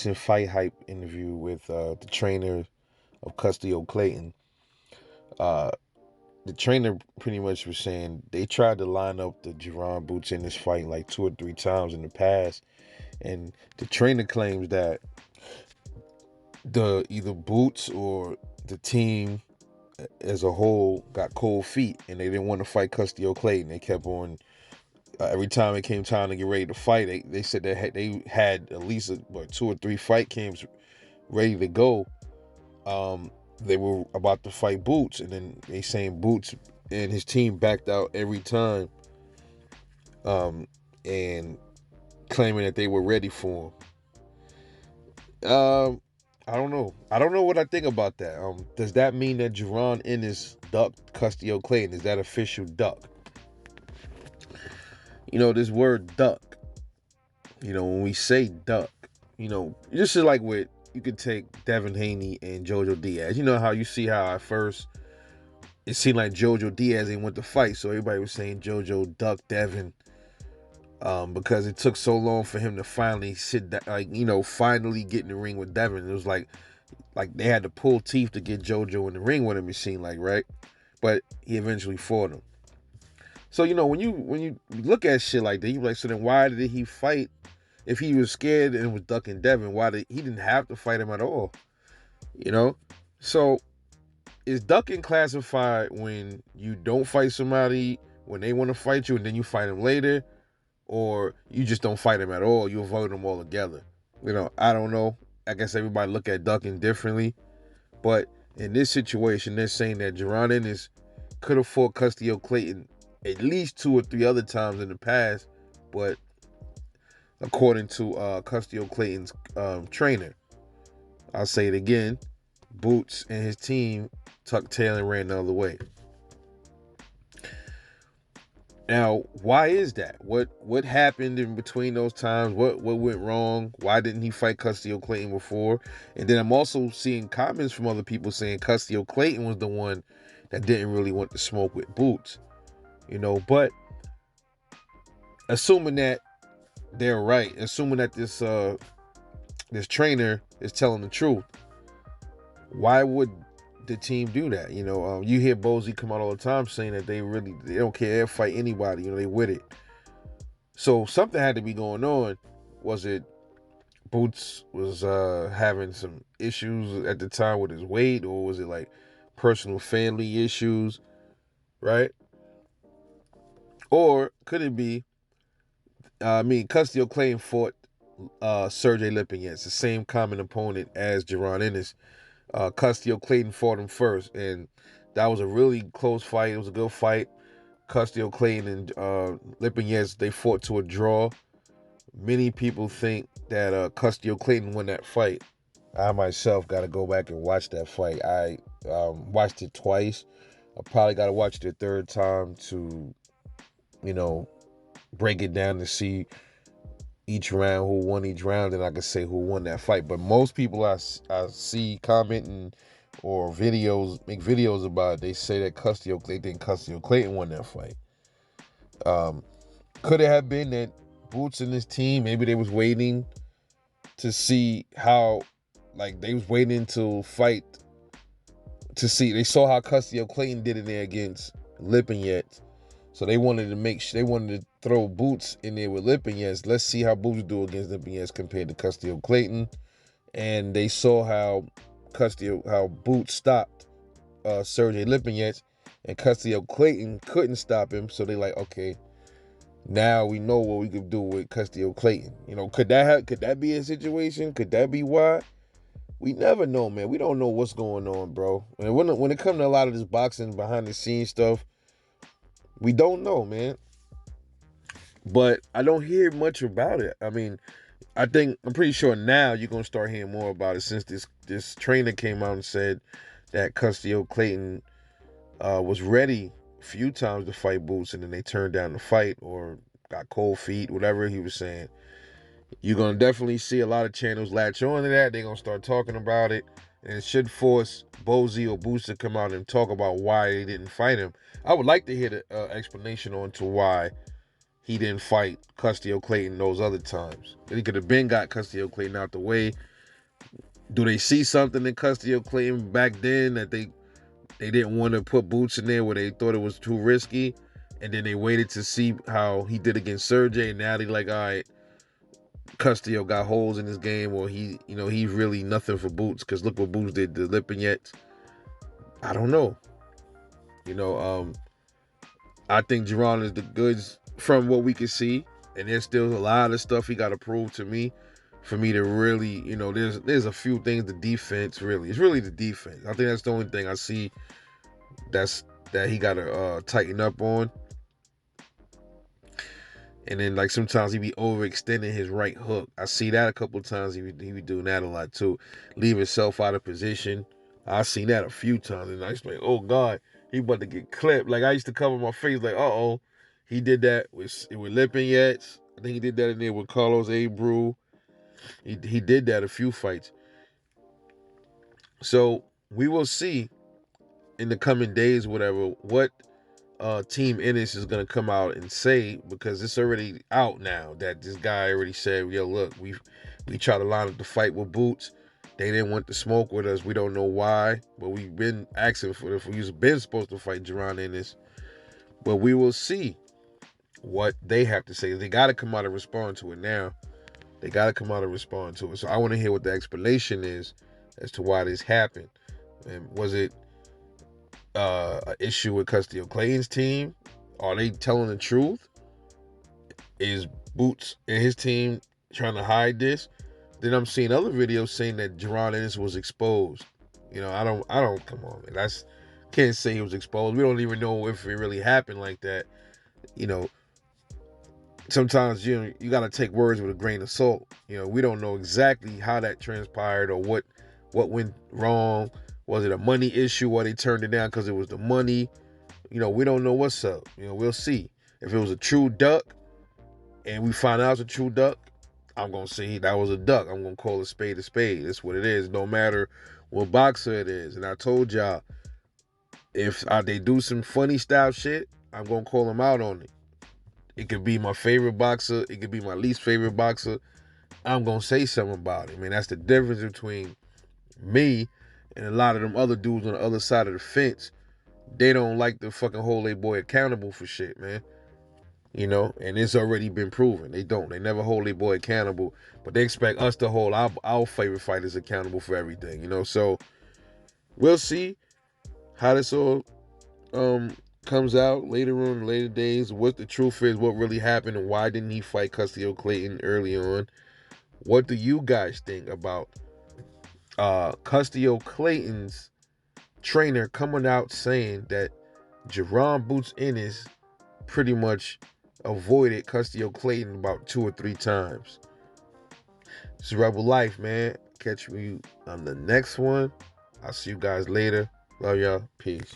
recent Fight Hype interview with the trainer of Custio, Clayton. Uh, the trainer pretty much was saying they tried to line up the Jaron boots in this fight like 2 or 3 times in the past, and the trainer claims that the either boots or the team as a whole got cold feet and they didn't want to fight Custio Clayton. They kept on every time it came time to get ready to fight. They said they had at least 2 or 3 fight camps ready to go. They were about to fight Boots, and then they saying Boots and his team backed out every time, and claiming that they were ready for him. I don't know. I don't know what I think about that. Does that mean that Jaron Ennis ducked Custio Clayton? Is that official duck? This word duck. When we say duck, just like with you could take Devin Haney and Jojo Diaz. You know how you see how at first it seemed like Jojo Diaz ain't went to fight, so everybody was saying Jojo ducked Devin, because it took so long for him to finally sit down, finally get in the ring with Devin. It was like they had to pull teeth to get Jojo in the ring with him. It seemed like, right? But he eventually fought him. So when you look at shit like that, you like, so then why did he fight? If he was scared and was ducking Devin, he didn't have to fight him at all? So is ducking classified when you don't fight somebody when they want to fight you and then you fight them later, or you just don't fight them at all? You avoid them altogether. I don't know. I guess everybody look at ducking differently, but in this situation, they're saying that Jaron Ennis could have fought Custio Clayton at least 2 or 3 other times in the past, but according to Custio Clayton's trainer, I'll say it again, Boots and his team tucked tail and ran the other way. Now, why is that? What happened in between those times? What went wrong? Why didn't he fight Custio Clayton before? And then I'm also seeing comments from other people saying Custio Clayton was the one that didn't really want to smoke with Boots. But assuming that they're right, assuming that this trainer is telling the truth, why would the team do that? You hear Bozy come out all the time saying that they don't care, they'll fight anybody, they with it. So something had to be going on. Was it Boots was having some issues at the time with his weight, or was it like personal family issues, right? Or could it be, Custio Clayton fought Sergey Lipinets, the same common opponent as Jaron Ennis. Custio Clayton fought him first, and that was a really close fight. It was a good fight. Custio Clayton and Lipinets, they fought to a draw. Many people think that Custio Clayton won that fight. I myself got to go back and watch that fight. I watched it twice. I probably got to watch it a third time to, break it down to see each round, who won each round, and I can say who won that fight. But most people I see commenting or make videos about it, they say that they think Custio Clayton won that fight. Could it have been that Boots and his team, maybe they was waiting to see how, they was waiting to fight to see, they saw how Custio Clayton did in there against Lipinets. So they wanted to throw Boots in there with Lipinets. Let's see how Boots do against Lipinets compared to Custio Clayton. And they saw how Boots stopped Sergey Lipinets, and Custio Clayton couldn't stop him. So they like, okay, now we know what we could do with Custio Clayton. Could that be a situation? Could that be why? We never know, man. We don't know what's going on, bro. And when it comes to a lot of this boxing behind the scenes stuff, we don't know, man. But I don't hear much about it. I'm pretty sure now you're gonna start hearing more about it, since this trainer came out and said that Custio Clayton was ready a few times to fight Boots, and then they turned down the fight or got cold feet, whatever he was saying. You're gonna definitely see a lot of channels latch on to that. They're gonna start talking about it, and it should force Bozy or Boots to come out and talk about why they didn't fight him. I would like to hear the explanation on to why he didn't fight Custio Clayton those other times. He could have got Custio Clayton out the way, Do they see something in Custio Clayton back then that they didn't want to put Boots in there where they thought it was too risky, and then they waited to see how he did against Sergey, and now they like, all right, Custio got holes in his game, or he's really nothing for Boots because look what Boots did to Lipinets. I don't know. You know, I think Jaron is the goods from what we can see, and there's still a lot of stuff he got to prove to me for me to really, there's a few things. The defense really, it's really the defense. I think that's the only thing I see that he got to tighten up on. And then like sometimes he be overextending his right hook. I see that a couple of times. He be doing that a lot too, leave himself out of position. I seen that a few times, and I was like, oh God, he about to get clipped. Like I used to cover my face, like, oh, he did that with Lipinets. I think he did that in there with Carlos Abreu. He did that a few fights. So we will see in the coming days, whatever, what Team Ennis is gonna come out and say, because it's already out now that this guy already said, yo, look, we tried to line up the fight with Boots. They didn't want to smoke with us. We don't know why, but we've been asking for it. We've been supposed to fight Jaron Ennis, but we will see what they have to say. They got to come out and respond to it now. They got to come out and respond to it. So I want to hear what the explanation is as to why this happened. And was it an issue with Custio Clayton's team? Are they telling the truth? Is Boots and his team trying to hide this? Then I'm seeing other videos saying that Jaron Ennis was exposed. I don't come on, man. Can't say he was exposed. We don't even know if it really happened like that. You know, sometimes you gotta take words with a grain of salt. We don't know exactly how that transpired or what went wrong. Was it a money issue or they turned it down because it was the money? We don't know what's up. We'll see. If it was a true duck and we find out it's a true duck, I'm gonna say that was a duck. I'm gonna call a spade a spade. That's what it is. No matter what boxer it is. And I told y'all, if they do some funny style shit, I'm gonna call them out on it. It could be my favorite boxer. It could be my least favorite boxer. I'm gonna say something about it. Man, that's the difference between me and a lot of them other dudes on the other side of the fence. They don't like to fucking hold their boy accountable for shit, man. And it's already been proven. They don't. They never hold their boy accountable, but they expect us to hold our favorite fighters accountable for everything, So we'll see how this all comes out later on in later days. What the truth is, what really happened, and why didn't he fight Custio Clayton early on? What do you guys think about Custio Clayton's trainer coming out saying that Jaron Boots Ennis pretty much avoided Custio Clayton about 2 or 3 times? It's Rebel Life, man. Catch me on the next one. I'll see you guys later. Love y'all. Peace.